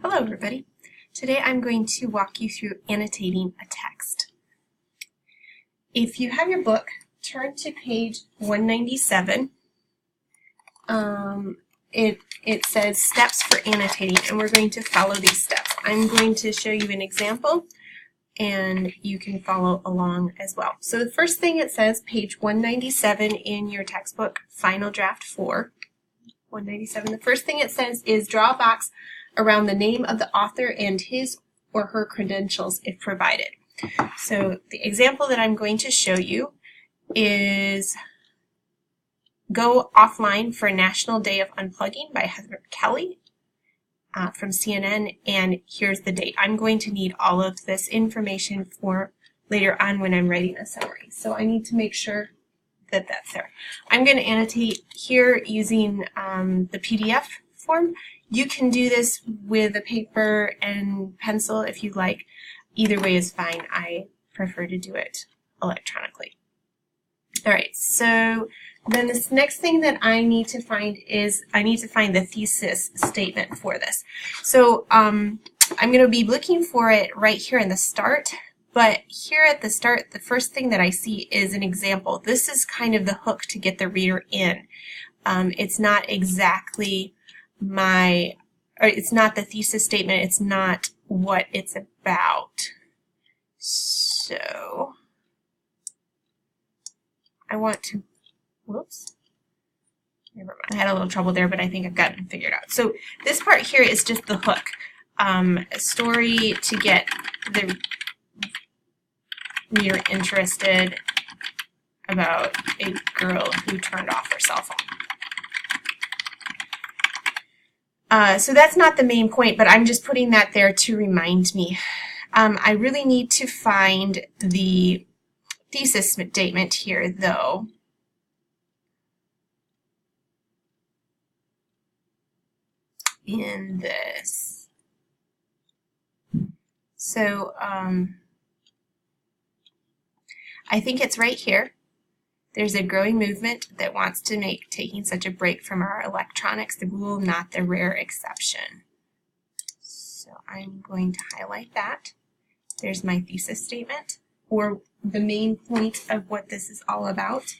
Hello everybody. Today I'm going to walk you through annotating a text. If you have your book, turn to page 197. It says steps for annotating, and we're going to follow these steps. I'm going to show you an example and you can follow along as well. So the first thing it says, page 197 in your textbook, Final Draft 4, 197. The first thing it says is draw a box around the name of the author and his or her credentials if provided. So the example that I'm going to show you is Go Offline for National Day of Unplugging by Heather Kelly from CNN, and here's the date. I'm going to need all of this information for later on when I'm writing a summary. So I need to make sure that that's there. I'm going to annotate here using the PDF form. You can do this with a paper and pencil if you'd like. Either way is fine. I prefer to do it electronically. All right, so then this next thing that I need to find is I need to find the thesis statement for this. So I'm going to be looking for it right here in the start, but here at the start, the first thing that I see is an example. This is kind of the hook to get the reader in. It's not exactly it's not the thesis statement, it's not what it's about. So I want to, whoops, never mind. I had a little trouble there, but I think I've got it figured out. So this part here is just the hook. A story to get the reader interested about a girl who turned off her cell phone. So that's not the main point, but I'm just putting that there to remind me. I really need to find the thesis statement here, though. In this. So I think it's right here. There's a growing movement that wants to make taking such a break from our electronics the rule, not the rare exception. So I'm going to highlight that. There's my thesis statement, or the main point of what this is all about.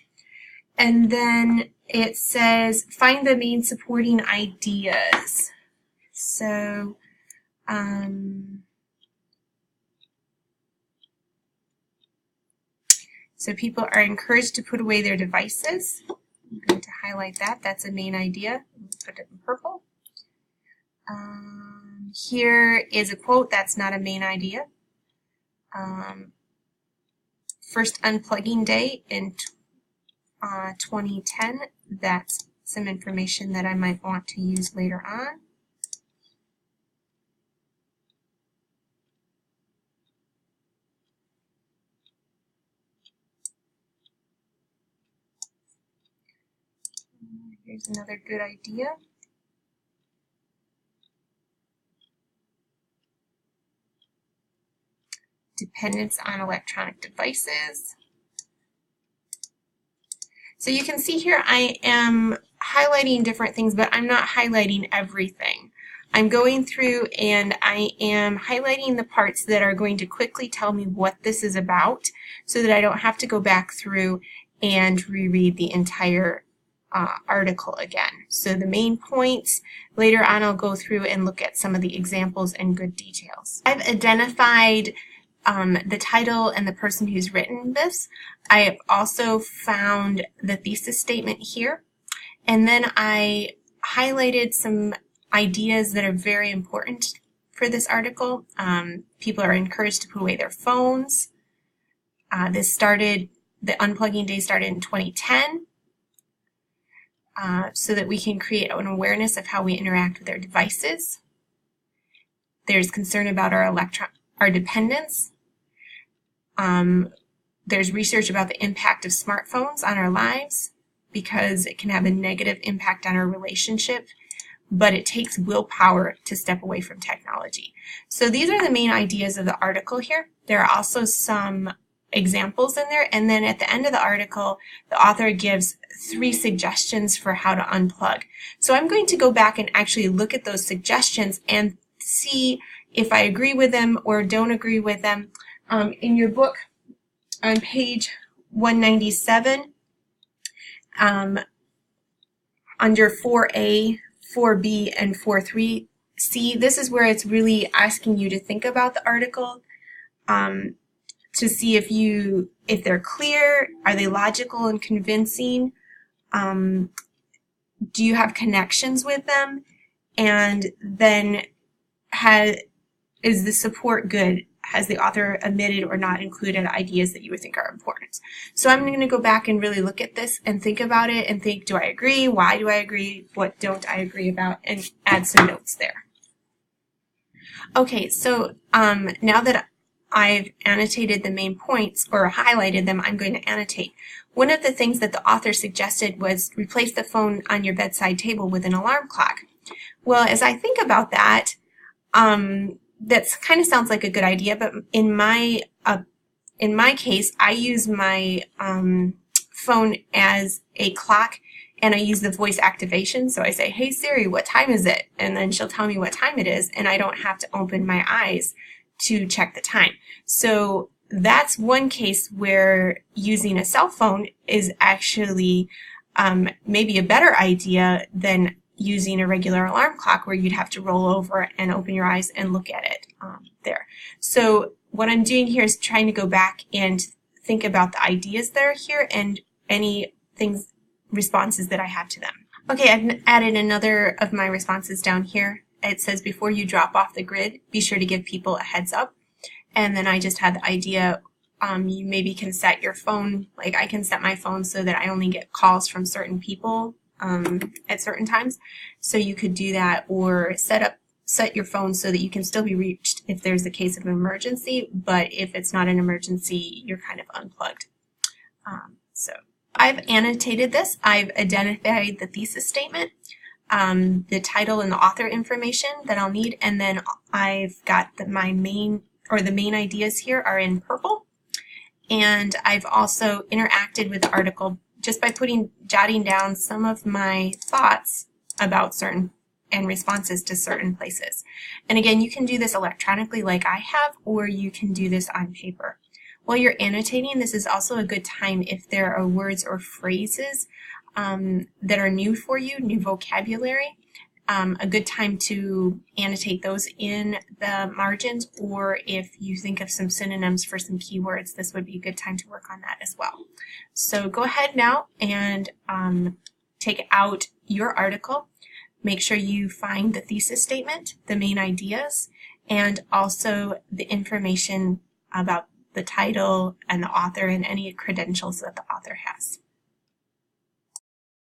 And then it says, find the main supporting ideas. So, so people are encouraged to put away their devices. I'm going to highlight that. That's a main idea. Put it in purple. Here is a quote. That's not a main idea. First unplugging day in 2010. That's some information that I might want to use later on. Here's another good idea. Dependence on electronic devices. So you can see here I am highlighting different things, but I'm not highlighting everything. I'm going through and I am highlighting the parts that are going to quickly tell me what this is about so that I don't have to go back through and reread the entire article again. So the main points, later on I'll go through and look at some of the examples and good details. I've identified the title and the person who's written this. I have also found the thesis statement here, and then I highlighted some ideas that are very important for this article. People are encouraged to put away their phones. The unplugging day started in 2010. So that we can create an awareness of how we interact with our devices. There's concern about our dependence. There's research about the impact of smartphones on our lives because it can have a negative impact on our relationship, but it takes willpower to step away from technology. So these are the main ideas of the article here. There are also some examples in there, and then at the end of the article the author gives 3 suggestions for how to unplug. So I'm going to go back and actually look at those suggestions and see if I agree with them or don't agree with them. In your book, on page 197, under 4A, 4B, and 4.3c, this is where it's really asking you to think about the article, to see if they're clear, are they logical and convincing, do you have connections with them, and then is the support good? Has the author omitted or not included ideas that you would think are important? So I'm going to go back and really look at this and think about it and think, do I agree? Why do I agree? What don't I agree about? And add some notes there. Okay, so now that I've annotated the main points or highlighted them, I'm going to annotate. One of the things that the author suggested was replace the phone on your bedside table with an alarm clock. Well, as I think about that, that kind of sounds like a good idea, but in my case, I use my phone as a clock, and I use the voice activation. So I say, "Hey Siri, what time is it?" And then she'll tell me what time it is, and I don't have to open my eyes to check the time. So that's one case where using a cell phone is actually maybe a better idea than using a regular alarm clock where you'd have to roll over and open your eyes and look at it there. So what I'm doing here is trying to go back and think about the ideas that are here and any responses that I have to them. Okay, I've added another of my responses down here. It says, before you drop off the grid, be sure to give people a heads up. And then I just had the idea, you maybe can set your phone, like I can set my phone so that I only get calls from certain people at certain times. So you could do that, or set your phone so that you can still be reached if there's a case of an emergency, but if it's not an emergency, you're kind of unplugged. So I've annotated this. I've identified the thesis statement, the title and the author information that I'll need, and then I've got the main ideas here are in purple, and I've also interacted with the article just by jotting down some of my thoughts about certain and responses to certain places. And again, you can do this electronically like I have, or you can do this on paper. While you're annotating, this is also a good time if there are words or phrases that are new for you, new vocabulary, a good time to annotate those in the margins, or if you think of some synonyms for some keywords, this would be a good time to work on that as well. So go ahead now and take out your article. Make sure you find the thesis statement, the main ideas, and also the information about the title and the author and any credentials that the author has.